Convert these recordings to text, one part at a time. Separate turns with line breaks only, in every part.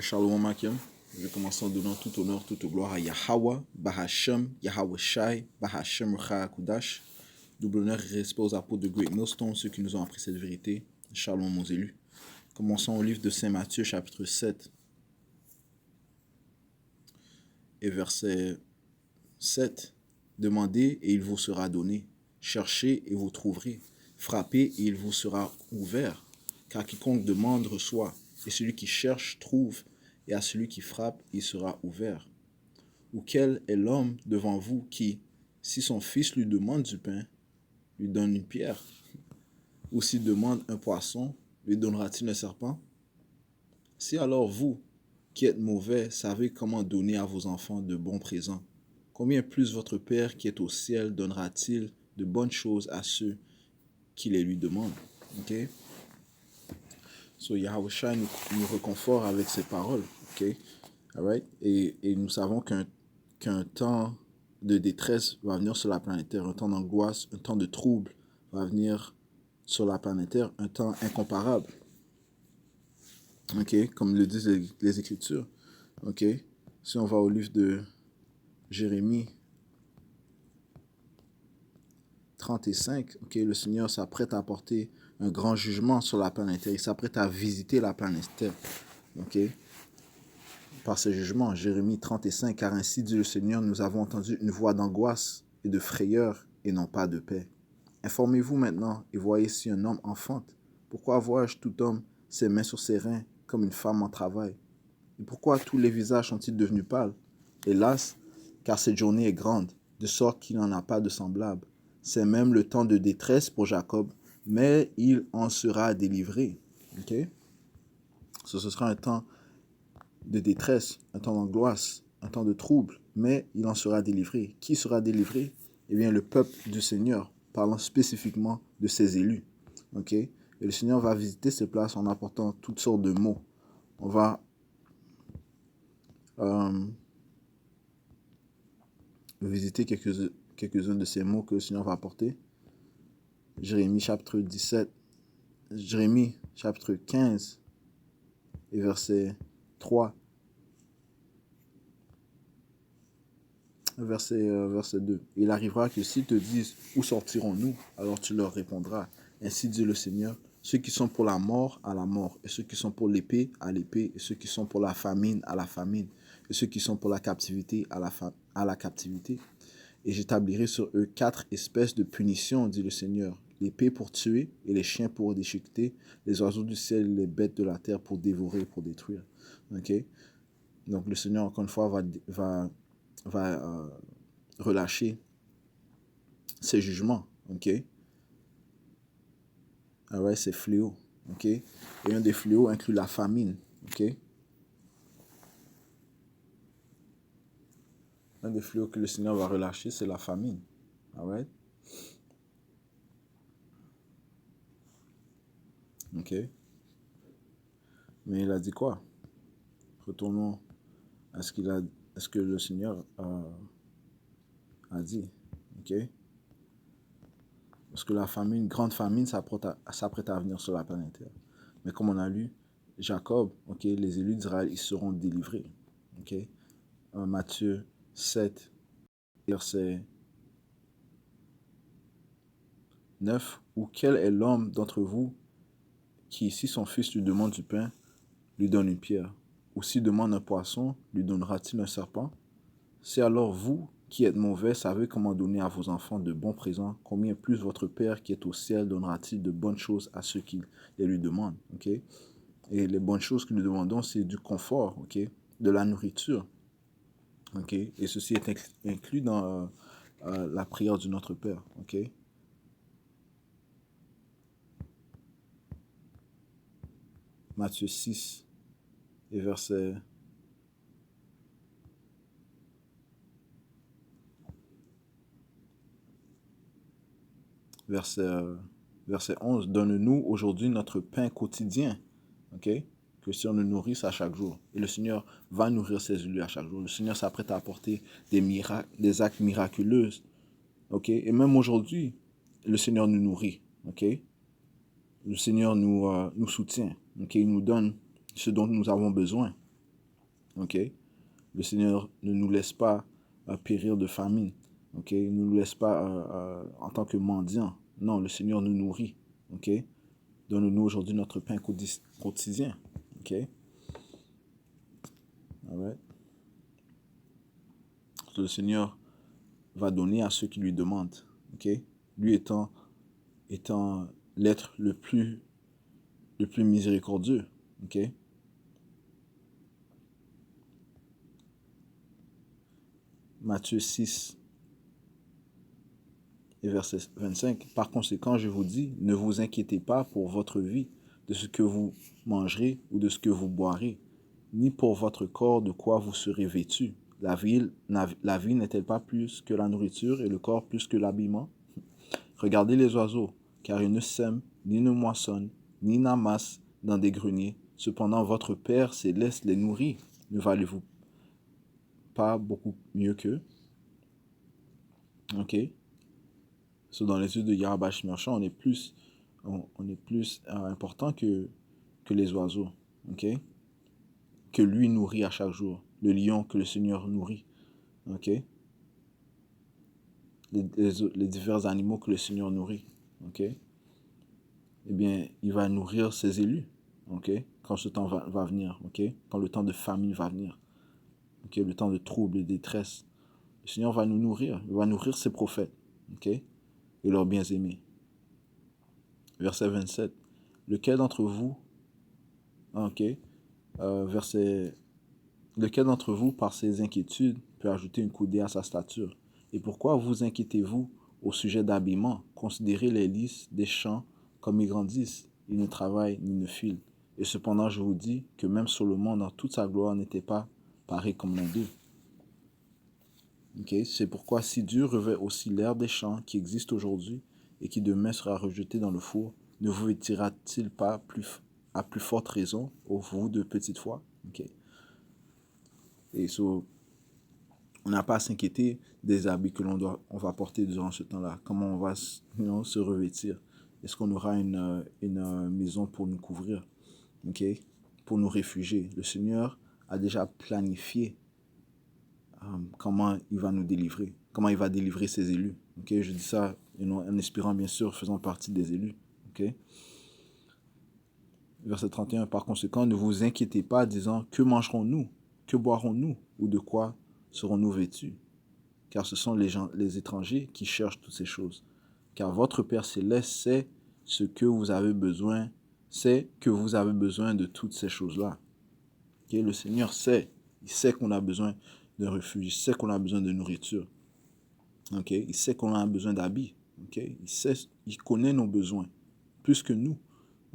Shalom Makim. Je commence en donnant tout honneur, toute gloire à Yahweh, Bahashem, Yahweh Shai, Bahashem Rucha Kudash. Double honneur et respect aux apôtres de Great Millstone, ceux qui nous ont appris cette vérité. Shalom aux élus. Commençons au livre de Saint Matthieu, chapitre 7, et verset 7. Demandez et il vous sera donné. Cherchez et vous trouverez. Frappez et il vous sera ouvert. Car quiconque demande reçoit, et celui qui cherche trouve, et à celui qui frappe il sera ouvert. Ou quel est l'homme devant vous qui, si son fils lui demande du pain, lui donne une pierre? Ou s'il demande un poisson, lui donnera-t-il un serpent? Si alors vous, qui êtes mauvais, savez comment donner à vos enfants de bons présents, combien plus votre Père qui est au ciel donnera-t-il de bonnes choses à ceux qui les lui demandent? Ok? So Yahweh Shai nous reconforte avec ses paroles. Ok? Alright? Et nous savons qu'un temps de détresse va venir sur la planète Terre, un temps d'angoisse, un temps de trouble va venir sur la planète Terre, un temps incomparable. Ok? Comme le disent les Écritures. Ok? Si on va au livre de Jérémie 35, ok, le Seigneur s'apprête à apporter un grand jugement sur la planète Terre. Il s'apprête à visiter la planète Terre. Ok? Par ce jugement, Jérémie 35, car ainsi dit le Seigneur, nous avons entendu une voix d'angoisse et de frayeur et non pas de paix. Informez-vous maintenant et voyez si un homme enfante. Pourquoi vois-je tout homme ses mains sur ses reins comme une femme en travail? Et pourquoi tous les visages sont-ils devenus pâles? Hélas, car cette journée est grande, de sorte qu'il n'en a pas de semblable. C'est même le temps de détresse pour Jacob, mais il en sera délivré. Ok? Ce sera un temps de détresse, un temps d'angoisse, un temps de trouble, mais il en sera délivré. Qui sera délivré? Eh bien, le peuple du Seigneur, parlant spécifiquement de ses élus. Ok? Et le Seigneur va visiter ces places en apportant toutes sortes de mots. On va visiter quelques-uns de ces mots que le Seigneur va apporter. Jérémie chapitre 17, Jérémie chapitre 15 et verset 3, verset 2. Il arrivera que s'ils te disent « Où sortirons-nous ?» alors tu leur répondras « Ainsi dit le Seigneur, ceux qui sont pour la mort, à la mort, et ceux qui sont pour l'épée, à l'épée, et ceux qui sont pour la famine, à la famine, et ceux qui sont pour la captivité, à la captivité. Et j'établirai sur eux 4 espèces de punitions, dit le Seigneur. L'épée pour tuer, et les chiens pour déchiqueter, les oiseaux du ciel et les bêtes de la terre pour dévorer, pour détruire. » Ok? Donc le Seigneur, encore une fois, va relâcher ses jugements. Ok? Ah ouais, c'est fléaux. Ok? Et un des fléaux inclut la famine. Ok? Un des fléaux que le Seigneur va relâcher, c'est la famine. Ah ouais? Ok? Mais il a dit quoi? Retournons à ce que le Seigneur a dit. Ok? Parce que la famine, grande famine, s'apprête à venir sur la planète Terre. Mais comme on a lu, Jacob, ok, les élus d'Israël, ils seront délivrés. Ok? Matthieu 7, verset 9. Ou quel est l'homme d'entre vous qui, si son fils lui demande du pain, lui donne une pierre? Ou s'il demande un poisson, lui donnera-t-il un serpent? Si alors vous, qui êtes mauvais, savez comment donner à vos enfants de bons présents, combien plus votre Père qui est au ciel donnera-t-il de bonnes choses à ceux qui les lui demandent? Ok? Et les bonnes choses que nous demandons, c'est du confort, ok? De la nourriture. Ok? Et ceci est inclus dans la prière du Notre Père. Ok? Matthieu 6 et verset verset 11. Donne-nous aujourd'hui notre pain quotidien. Ok? Que le Seigneur nous nourrisse à chaque jour. Et le Seigneur va nourrir ses élus à chaque jour. Le Seigneur s'apprête à apporter des miracles, des actes miraculeux. Ok? Et même aujourd'hui, le Seigneur nous nourrit. Ok? Le Seigneur nous soutient. Ok? Il nous donne ce dont nous avons besoin. OK? Le Seigneur ne nous laisse pas périr de famine. OK? Il ne nous laisse pas en tant que mendiants. Non, le Seigneur nous nourrit. OK? Donne-nous aujourd'hui notre pain quotidien. OK? All right? Le Seigneur va donner à ceux qui lui demandent. OK? Lui étant l'être le plus miséricordieux. OK? Matthieu 6 et verset 25. Par conséquent, je vous dis, ne vous inquiétez pas pour votre vie, de ce que vous mangerez ou de ce que vous boirez, ni pour votre corps de quoi vous serez vêtu. La vie n'est-elle pas plus que la nourriture et le corps plus que l'habillement? Regardez les oiseaux, car ils ne sèment, ni ne moissonnent, ni n'amassent dans des greniers. Cependant, votre Père céleste les nourrit. Ne valez-vous pas beaucoup mieux qu'eux? OK? So, dans les yeux de Yahweh Shmershon, on est plus important que les oiseaux. OK? Que lui nourrit à chaque jour. Le lion que le Seigneur nourrit. OK? Les divers animaux que le Seigneur nourrit. OK? Eh bien, il va nourrir ses élus. OK? Quand ce temps va venir. OK? Quand le temps de famine va venir. OK? Le temps de trouble et de détresse. Le Seigneur va nous nourrir. Il va nourrir ses prophètes. OK? Et leurs bien-aimés. Verset 27. Lequel d'entre vous, OK, verset, lequel d'entre vous, par ses inquiétudes, peut ajouter une coudée à sa stature? Et pourquoi vous inquiétez-vous au sujet d'habillement? Considérez les lys des champs comme ils grandissent. Ils ne travaillent ni ne filent. Et cependant, je vous dis que même Salomon, dans toute sa gloire, n'était pas pareil comme l'un d'eux. Okay? C'est pourquoi si Dieu revêt aussi l'herbe des champs qui existe aujourd'hui et qui demain sera rejeté dans le four, ne vous vêtira-t-il pas à plus forte raison, ô vous de petite foi? Okay. Et on n'a pas à s'inquiéter des habits que on va porter durant ce temps-là. Comment on va se revêtir? Est-ce qu'on aura une maison pour nous couvrir? Okay? Pour nous réfugier? Le Seigneur a déjà planifié comment il va nous délivrer, comment il va délivrer ses élus. Okay? Je dis ça en espérant, bien sûr, faisant partie des élus. Okay? Verset 31, par conséquent, ne vous inquiétez pas, disant, que mangerons-nous? Que boirons-nous? Ou de quoi serons-nous vêtus? Car ce sont les étrangers qui cherchent toutes ces choses. Car votre Père Céleste sait ce que vous avez besoin, sait que vous avez besoin de toutes ces choses-là. Okay? Le Seigneur sait, il sait qu'on a besoin de refuge, il sait qu'on a besoin de nourriture. Okay? Il sait qu'on a besoin d'habits. Okay? Il connaît nos besoins, plus que nous.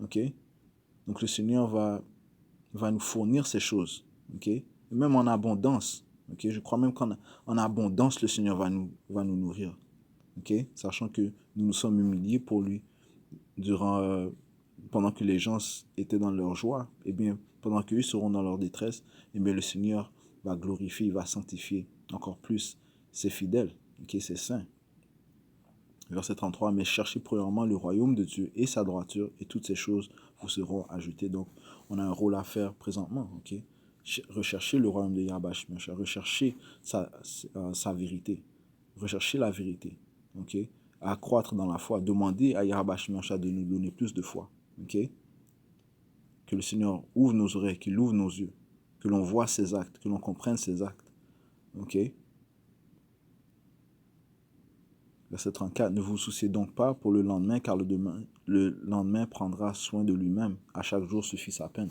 Okay? Donc le Seigneur va nous fournir ces choses. Okay? Et même en abondance. Okay? Je crois même qu'en abondance, le Seigneur va nous nourrir. Okay? Sachant que nous nous sommes humiliés pour lui pendant que les gens étaient dans leur joie. Et bien, pendant qu'eux seront dans leur détresse, et bien le Seigneur va glorifier, il va sanctifier encore plus ses fidèles. Okay? Ses saints. Verset 33, mais cherchez premièrement le royaume de Dieu et sa droiture, et toutes ces choses vous seront ajoutées. Donc, on a un rôle à faire présentement. Okay? Rechercher le royaume de Yahweh, rechercher sa vérité, rechercher la vérité. Okay? Accroître dans la foi, demander à Yahweh de nous donner plus de foi. Okay? Que le Seigneur ouvre nos oreilles, qu'il ouvre nos yeux, que l'on voit ses actes, que l'on comprenne ses actes. Okay? Verset 34, ne vous souciez donc pas pour le lendemain, car le lendemain prendra soin de lui-même. À chaque jour suffit sa peine.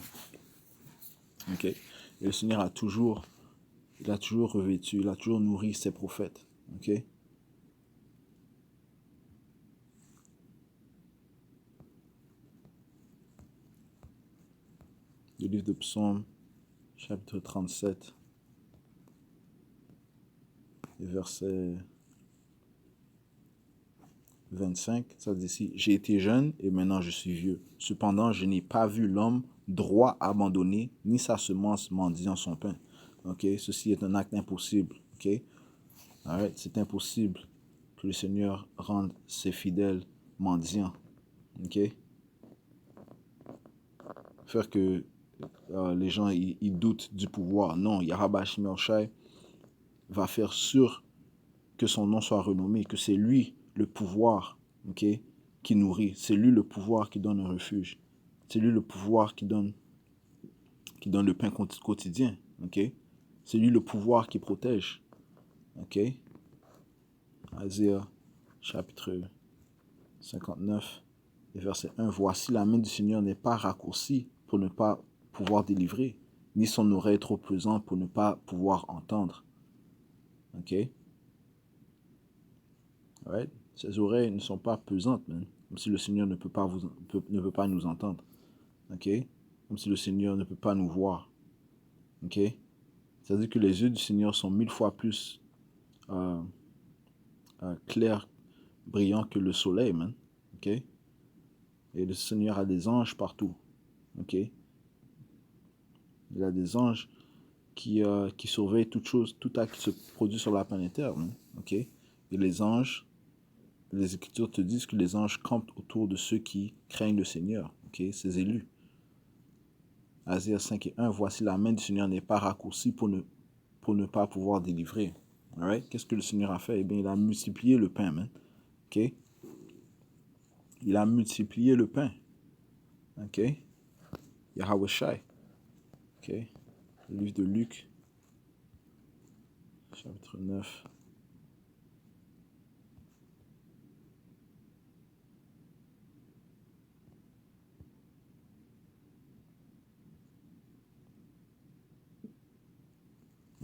Okay? Et le Seigneur a toujours revêtu, il a toujours nourri ses prophètes. Okay? Le livre de Psaume, chapitre 37, verset 25, ça dit ici, j'ai été jeune et maintenant je suis vieux. Cependant, je n'ai pas vu l'homme droit abandonné, ni sa semence mendiant son pain. Okay? Ceci est un acte impossible. Okay? Alright? C'est impossible que le Seigneur rende ses fidèles mendiants. Okay? Faire que les gens ils doutent du pouvoir. Non, Yahweh Hashem Yahushai va faire sûr que son nom soit renommé, que c'est lui le pouvoir, ok, qui nourrit. C'est lui le pouvoir qui donne un refuge. C'est lui le pouvoir qui donne le pain quotidien. Ok, c'est lui le pouvoir qui protège. Ok, Isaiah chapitre 59 et verset 1. Voici la main du Seigneur n'est pas raccourcie pour ne pas pouvoir délivrer, ni son oreille trop pesante pour ne pas pouvoir entendre. Ok, right? Ses oreilles ne sont pas pesantes, man. Comme si le Seigneur ne peut pas nous entendre. Ok, comme si le Seigneur ne peut pas nous voir. Ok, c'est-à-dire que les yeux du Seigneur sont 1000 fois plus clairs, brillants que le soleil, man. Ok, et le Seigneur a des anges partout. Ok, il a des anges qui surveillent toute chose, tout acte qui se produit sur la planète Terre. Man. Ok, et les anges, les Écritures te disent que les anges campent autour de ceux qui craignent le Seigneur. Ok, ses élus. Isaiah 5 et 1, voici la main du Seigneur n'est pas raccourcie pour ne pas pouvoir délivrer. Alright? Qu'est-ce que le Seigneur a fait? Eh bien, il a multiplié le pain, man. Ok? Il a multiplié le pain. Ok? Yahweh Shai. Ok? Le livre de Luc, chapitre 9.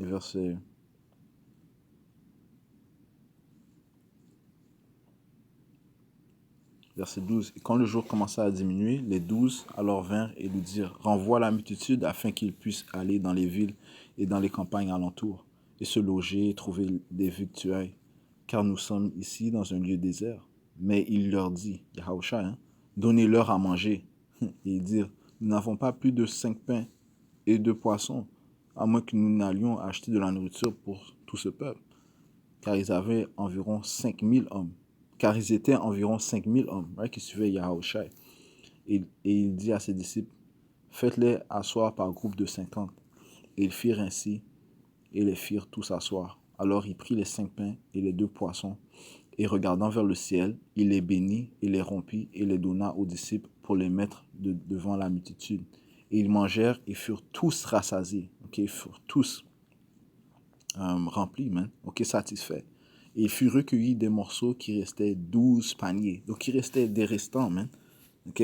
Et verset 12. Et quand le jour commença à diminuer, les 12 alors vinrent et lui dirent, renvoie la multitude afin qu'ils puissent aller dans les villes et dans les campagnes alentours, et se loger et trouver des victuailles, car nous sommes ici dans un lieu désert. Mais il leur dit, Yahushua, hein, donnez-leur à manger. Et ils dirent, nous n'avons pas plus de 5 pains et 2 poissons, à moins que nous n'allions acheter de la nourriture pour tout ce peuple. Car ils avaient environ 5000 hommes. Car ils étaient environ 5000 hommes, right, qui suivaient Yahushua. Et il dit à ses disciples, faites-les asseoir par groupe de 50. Et ils firent ainsi, et les firent tous asseoir. Alors il prit les 5 pains et les 2 poissons, et regardant vers le ciel, il les bénit et les rompit et les donna aux disciples pour les mettre devant la multitude. Et ils mangèrent et furent tous rassasiés. Ok, ils furent tous remplis, man. Ok, satisfaits. Et il fut recueilli des morceaux qui restaient 12 paniers. Donc il restait des restants, man. Ok,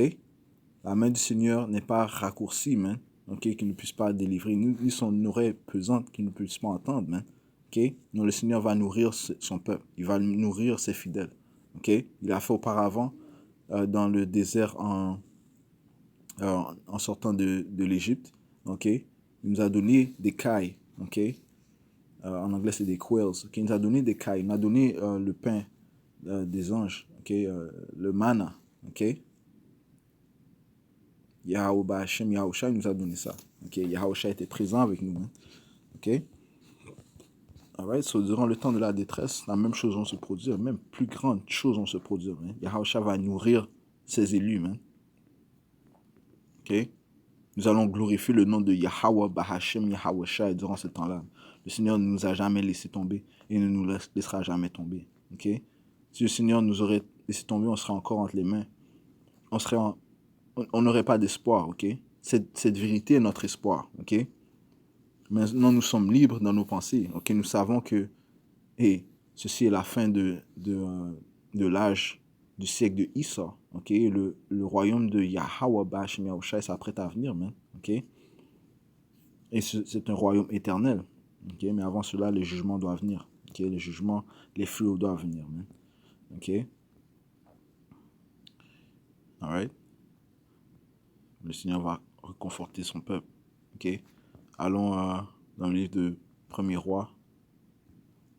la main du Seigneur n'est pas raccourcie, man. Ok, qu'il ne puisse pas délivrer, ni son oreille pesante qu'il ne puisse pas entendre, man. Ok, non, le Seigneur va nourrir son peuple, il va nourrir ses fidèles. Ok, il a fait auparavant dans le désert en sortant de l'Égypte. Ok, il nous a donné des cailles. Ok, en anglais c'est des quails. Ok, il nous a donné des cailles, il nous a donné le pain des anges. Ok, le manna. Ok, Yahweh Hashem Yahushua nous a donné ça. Ok, Yahushua était présent avec nous. Hein. Ok. Alright, so durant le temps de la détresse, la même chose va se produire, même plus grande chose va se produire. Hein. Yahushua va nourrir ses élus. Hein. Ok. Nous allons glorifier le nom de Yahweh Bahashem Yahushua durant ce temps-là. Le Seigneur ne nous a jamais laissé tomber et ne nous laissera jamais tomber. Ok. Si le Seigneur nous aurait laissé tomber, on serait encore entre les mains. On n'aurait pas d'espoir. Ok. Cette vérité est notre espoir. Ok. Maintenant, nous sommes libres dans nos pensées. Ok, nous savons que ceci est la fin de l'âge du siècle de Issa. Ok, le royaume de Yahweh Bashim Yahushai s'apprête à venir. Man, ok, et c'est un royaume éternel. Ok, mais avant cela, le jugement doit venir. Ok, le jugement, les fléaux doivent venir. Man, ok, alright. Le Seigneur va reconforter son peuple. Ok, allons dans le livre de 1er roi,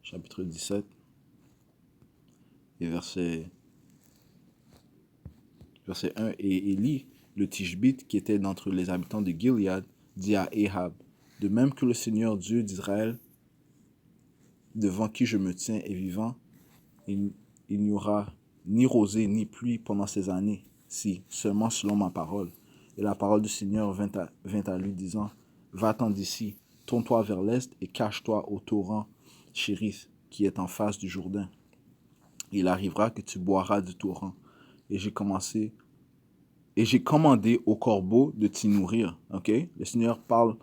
chapitre 17, et verset 1. Et Élie, le Tishbite, qui était d'entre les habitants de Gilead, dit à Ahab, de même que le Seigneur Dieu d'Israël, devant qui je me tiens, est vivant, il n'y aura ni rosée ni pluie pendant ces années, si seulement selon ma parole. Et la parole du Seigneur vint à lui, disant, va-t'en d'ici, tourne-toi vers l'est et cache-toi au torrent Chérith, qui est en face du Jourdain. Il arrivera que tu boiras du torrent. Et j'ai commandé au corbeau de t'y nourrir. Ok? Le Seigneur parle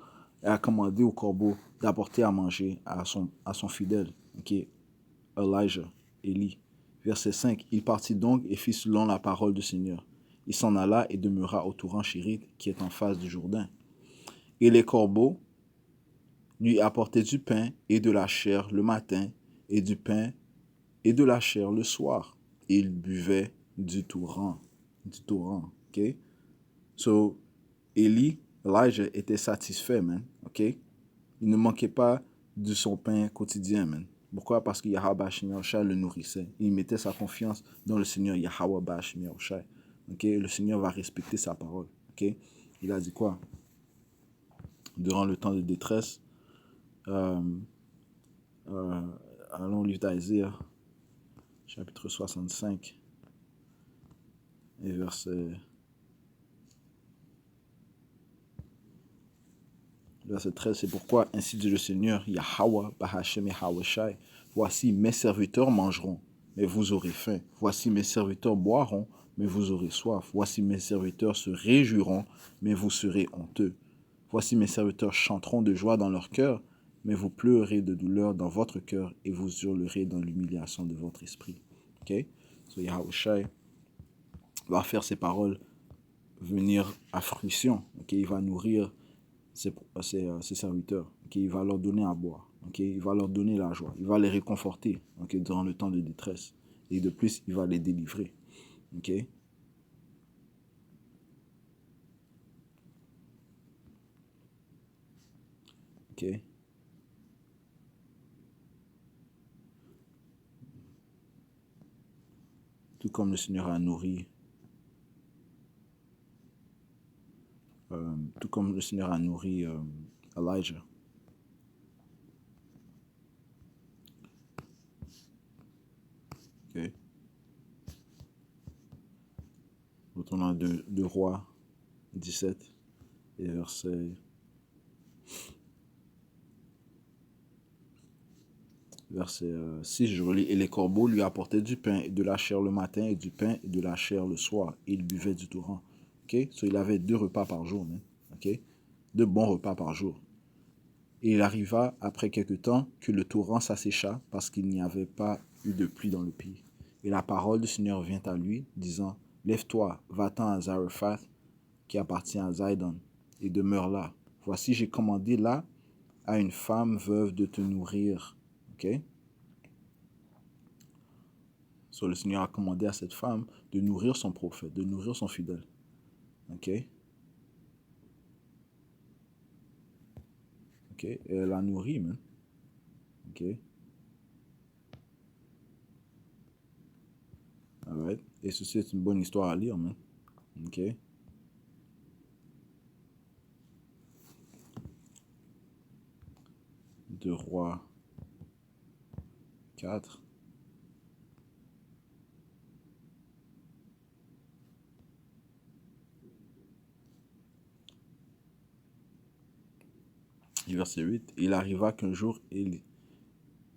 et a commandé au corbeau d'apporter à manger à son fidèle. Ok? Elijah, Élie. Verset 5. Il partit donc et fit selon la parole du Seigneur. Il s'en alla et demeura au torrent Chérith, qui est en face du Jourdain. Et les corbeaux lui apportaient du pain et de la chair le matin, et du pain et de la chair le soir. Et il buvait du torrent. Du torrent. Ok? So, Elijah était satisfait, man. Ok? Il ne manquait pas de son pain quotidien, man. Pourquoi? Parce que Yahweh Shai le nourrissait. Il mettait sa confiance dans le Seigneur Yahweh Shai. Ok? Le Seigneur va respecter sa parole. Ok? Il a dit quoi? Durant le temps de détresse, allons au livre d'Isaiah, chapitre 65, et verset 13, c'est pourquoi, ainsi dit le Seigneur, Yahweh Bahashem Yahweh Shai, voici mes serviteurs mangeront, mais vous aurez faim. Voici mes serviteurs boiront, mais vous aurez soif. Voici mes serviteurs se réjouiront, mais vous serez honteux. Voici mes serviteurs chanteront de joie dans leur cœur, mais vous pleurerez de douleur dans votre cœur et vous hurlerez dans l'humiliation de votre esprit. Ok? So Yahweh Shai va faire ses paroles venir à fruition. Ok? Il va nourrir ses serviteurs. Okay? Il va leur donner à boire. Okay? Il va leur donner la joie. Il va les réconforter durant le temps de détresse. Et de plus, il va les délivrer. Okay? Okay? Tout comme le Seigneur a nourri, Elijah. Okay? Retournons à 2 Rois 17 et verset 6, je relis. Et les corbeaux lui apportaient du pain et de la chair le matin et du pain et de la chair le soir. Et il buvait du torrent. Okay? So, il avait 2 repas par jour. Okay? 2 bons repas par jour. Et il arriva, après quelque temps, que le torrent s'assécha parce qu'il n'y avait pas eu de pluie dans le pays. Et la parole du Seigneur vint à lui, disant, lève-toi, va-t'en à Zarephath, qui appartient à Zidon, et demeure là. Voici, j'ai commandé là à une femme veuve de te nourrir. Ok? So, le Seigneur a commandé à cette femme de nourrir son prophète, de nourrir son fidèle. Ok? Ok? Et elle l'a nourri, man. Ok? Alright. Et ceci est une bonne histoire à lire, man. Ok? De Rois 4. Verset 8. Il arriva qu'un jour,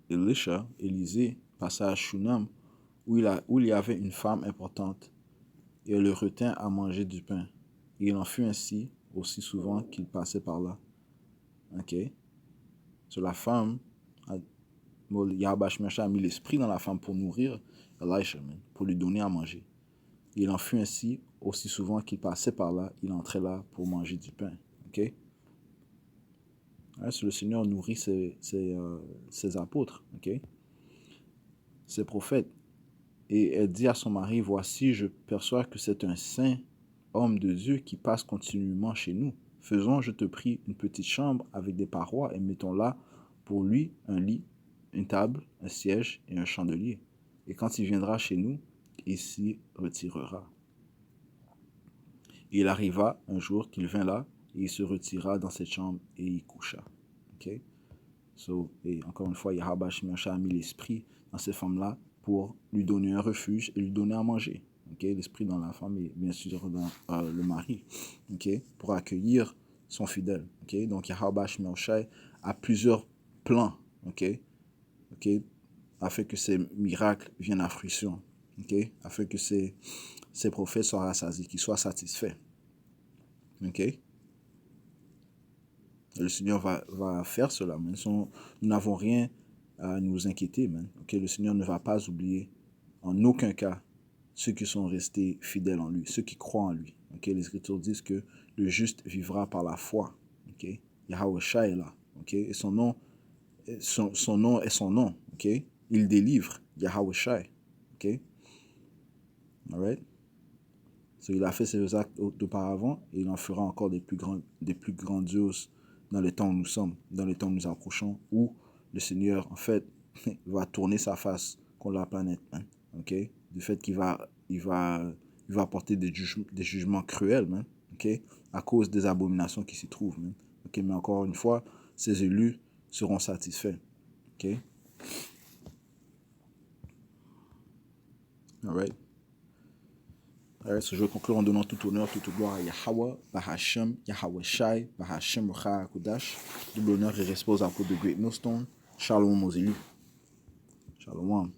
Élisée, passa à Shunam, où il y avait une femme importante, et elle le retint à manger du pain. Et il en fut ainsi aussi souvent qu'il passait par là. Ok? Sur la femme, Yahweh a mis l'esprit dans la femme pour nourrir Elisha, pour lui donner à manger. Et il en fut ainsi aussi souvent qu'il passait par là, il entrait là pour manger du pain. Ok? Le Seigneur nourrit ses apôtres, ok? Ses prophètes. Et elle dit à son mari, voici, je perçois que c'est un saint homme de Dieu qui passe continuellement chez nous. Faisons, je te prie, une petite chambre avec des parois et mettons là pour lui un lit, une table, un siège et un chandelier. Et quand il viendra chez nous, il s'y retirera. Et il arriva un jour qu'il vint là, et il se retira dans cette chambre et y coucha. Okay? So, et encore une fois, Yahweh a mis l'esprit dans ces femmes-là pour lui donner un refuge et lui donner à manger. ok, l'esprit dans la femme et bien sûr dans le mari, ok, pour accueillir son fidèle, ok. Donc Yahweh Shemel Shai a plusieurs plans, ok, ok, afin que ces miracles viennent à fruition, ok, afin que ces prophètes soient rassasiés, qu'ils soient satisfaits, ok. Le Seigneur va faire cela, mais nous n'avons rien à nous inquiéter, man. Okay? Le Seigneur ne va pas oublier en aucun cas ceux qui sont restés fidèles en lui, ceux qui croient en lui. Okay? Les Écritures disent que le juste vivra par la foi. Okay? Yahweh Shai est là. Okay? Et son nom est son nom. Okay? Il délivre, Yahweh Shai. Okay? All right? So, il a fait ces actes auparavant et il en fera encore des plus grandioses dans les temps où nous sommes, dans les temps où nous approchons, où le Seigneur, en fait, va tourner sa face contre la planète. Hein, ok? Du fait il va apporter des jugements cruels, hein, ok? À cause des abominations qui s'y trouvent. Hein, ok? Mais encore une fois, ces élus seront satisfaits. Ok? All right? Alright, so je vais conclure en donnant tout honneur, toute gloire à Yahweh, Bahashem, Yahweh Shai, Bahashem Rucha Kodash. Double honneur et respect aux apôtres de Great Millstone. Shalom aux élus. Shalom.